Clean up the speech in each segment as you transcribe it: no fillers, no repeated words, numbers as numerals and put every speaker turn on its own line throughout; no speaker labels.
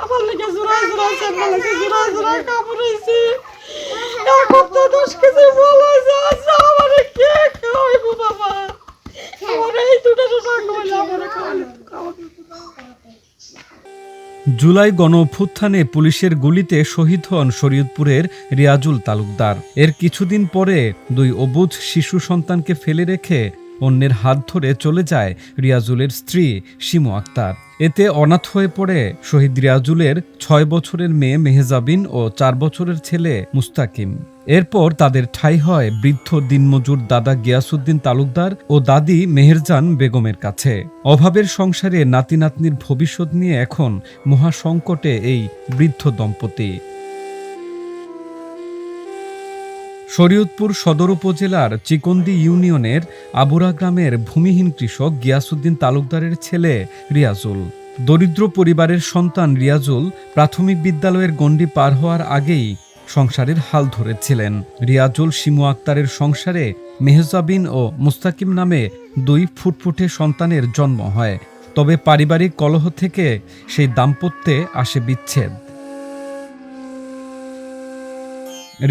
আমার লেগে জোড়া জোড়া চেন্না লাগে জোড়া জোড়া কাপড় হয়েছে। এক সপ্তাহ 10 কেজি বল হয়েছে। আচ্ছা আমার কে খাওয়াইবো বাবা? আমার এই দুটো টাকা খাওয়াইলে আমার খাওয়াইবো।
জুলাই গণ অভ্যুত্থানে পুলিশের গুলিতে শহীদ হন শরীয়তপুরের রিয়াজুল তালুকদার। এর কিছুদিন পরে 2 অবুঝ শিশু সন্তানকে ফেলে রেখে অন্যের হাত ধরে চলে যায় রিয়াজুলের স্ত্রী শিমু আক্তার। এতে অনাথ হয়ে পড়ে শহীদ রিয়াজুলের 6 বছরের মেয়ে মেহজাবিন ও 4 বছরের ছেলে মুস্তাকিম। এরপর তাদের ঠাঁই হয় বৃদ্ধ দিনমজুর দাদা গিয়াসউদ্দিন তালুকদার ও দাদি মেহেরজান বেগমের কাছে। অভাবের সংসারে নাতি নাতনির ভবিষ্যৎ নিয়ে এখন মহাসংকটে এই বৃদ্ধ দম্পতি। শরীয়তপুর সদর উপজেলার চিকন্দি ইউনিয়নের আবুরা গ্রামের ভূমিহীন কৃষক গিয়াসউদ্দিন তালুকদারের ছেলে রিয়াজুল। দরিদ্র পরিবারের সন্তান রিয়াজুল প্রাথমিক বিদ্যালয়ের গণ্ডি পার হওয়ার আগেই সংসারের হাল ধরেছিলেন। রিয়াজুল শিমু আক্তারের সংসারে মেহজাবিন ও মুস্তাকিম নামে 2 ফুটফুটে সন্তানের জন্ম হয়। তবে পারিবারিক কলহ থেকে সেই দাম্পত্যে আসে বিচ্ছেদ।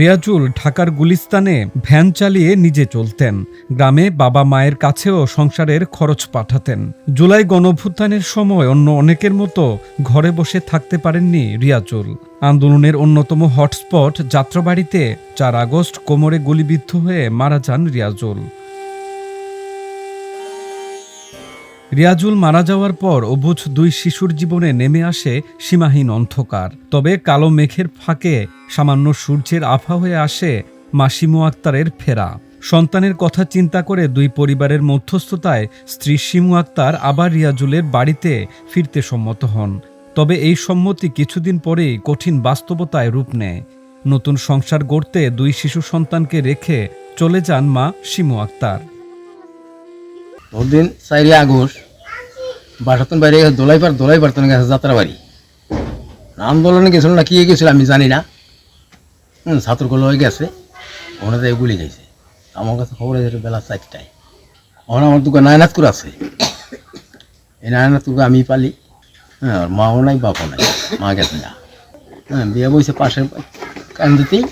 রিয়াজুল ঢাকার গুলিস্তানে ভ্যান চালিয়ে নিজে চলতেন। গ্রামে বাবা মায়ের কাছেও সংসারের খরচ পাঠাতেন। জুলাই গণঅভ্যুত্থানের সময় অন্য অনেকের মতো ঘরে বসে থাকতে পারেননি রিয়াজুল। আন্দোলনের অন্যতম হটস্পট যাত্রাবাড়িতে 4 আগস্ট কোমরে গুলিবিদ্ধ হয়ে মারা যান রিয়াজুল। রিয়াজুল মারা যাওয়ার পর অবুঝ 2 শিশুর জীবনে নেমে আসে সীমাহীন অন্ধকার। তবে কালো মেঘের ফাঁকে সামান্য সূর্যের আভা হয়ে আসে মা শিমু আক্তারের ফেরা। সন্তানের কথা চিন্তা করে 2 পরিবারের মধ্যস্থতায় স্ত্রী শিমু আক্তার আবার রিয়াজুলের বাড়িতে ফিরতে সম্মত হন। তবে এই সম্মতি কিছুদিন পরেই কঠিন বাস্তবতায় রূপ নেয়। নতুন সংসার গড়তে 2 শিশু সন্তানকে রেখে চলে যান মা শিমু আক্তার।
ওদিন 4 আগস্ট বাসাতন বাইরে দোলাই পারতন গেছে যাত্রাবাড়ি। আন্দোলনে গেছিল না কি গেছিল আমি জানি না। ছাত্রগুলো হয়ে গেছে ওনাদের গুলি গেছে। আমার কাছে খবর আছে বেলা 4টায়। ওখানে আমার দোকান নায়নাথপুর আছে। এই নায়নাথপুরকে আমি পালি। হ্যাঁ, মাও নাই বাপও নাই, মা গেছে না। হ্যাঁ, বিয়ে বইছে পাশের কান্দিতেই,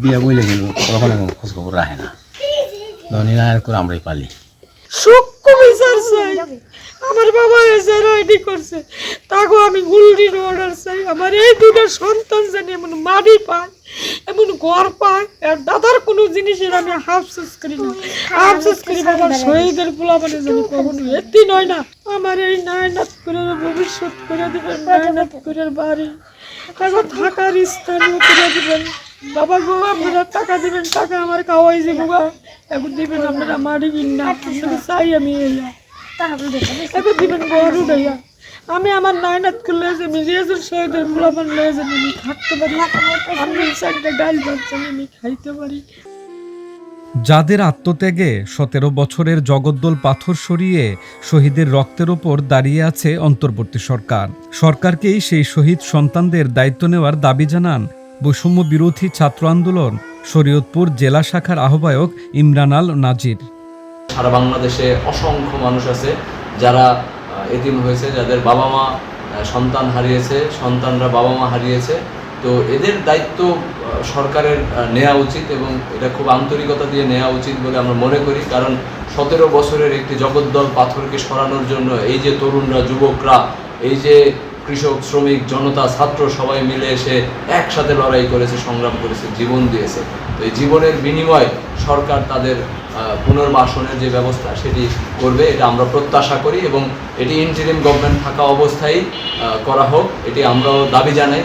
বিয়ে বইলে গেল ওখানে খোঁজ খবর রাখে না। ধনী নায়নাথপুর আমরাই পালি।
সূক্ষ্ম বিচার চাই। আমার বাবা এসে রেডি করছে তাকে আমি গুলডির অর্ডার চাই। আমার এই 2টা সন্তান জানি এমন মাটি পায়, এমন ঘর পায়। আর দাদার কোনো জিনিসের আমি আফসোস করি না। আফসোস করি বাবার শহীদের পোলাপানে জানি কখনো এতি নয় না। আমার এই নায়নাথপুরের ভবিষ্যৎ করে দেবেন, নায়নাথপুরের বাড়ি এখন থাকার স্থানীয় করে দেবেন। বাবা গো আপনারা টাকা দিবেন, টাকা আমার খাওয়াই যে বাবা এখন দিবেন আপনারা মারি কিনা চাই আমি এখন দিবেন ঘর উঠাইয়া। আমি আমার নায়নাথ করলে আমি রিয়াজুল শহীদের পোলাপান লয়ে যান আমি থাকতে পারি। আমি 4টা ডাল ভাত আমি খাইতে পারি।
যাদের আত্মত্যাগে 17 বছরের জগদ্দল পাথর সরিয়ে শহীদের রক্তের ওপর দাঁড়িয়ে আছে অন্তর্বর্তী সরকার। সরকারকেই সেই শহীদ সন্তানদের দায়িত্ব নেওয়ার দাবি জানান বৈষম্য বিরোধী ছাত্র আন্দোলন শরীয়তপুর জেলা শাখার আহ্বায়ক ইমরান আল নাজির।
সারা বাংলাদেশে অসংখ্য মানুষ আছে যারা এতিম হয়েছে, যাদের বাবা মা সন্তান হারিয়েছে, সন্তানরা বাবা মা হারিয়েছে। তো এদের দায়িত্ব সরকারের নেওয়া উচিত এবং এটা খুব আন্তরিকতা দিয়ে নেওয়া উচিত বলে আমরা মনে করি। কারণ 17 বছরের একটি জগদ্দল পাথরকে সরানোর জন্য এই যে তরুণরা, যুবকরা, এই যে কৃষক, শ্রমিক, জনতা, ছাত্র সবাই মিলে এসে একসাথে লড়াই করেছে, সংগ্রাম করেছে, জীবন দিয়েছে। তো এই জীবনের বিনিময়ে সরকার তাদের পুনর্বাসনের যে ব্যবস্থা সেটি করবে, এটা আমরা প্রত্যাশা করি এবং এটি ইন্টারিম গভর্নমেন্ট থাকা অবস্থায় করা হোক, এটি আমরাও দাবি জানাই।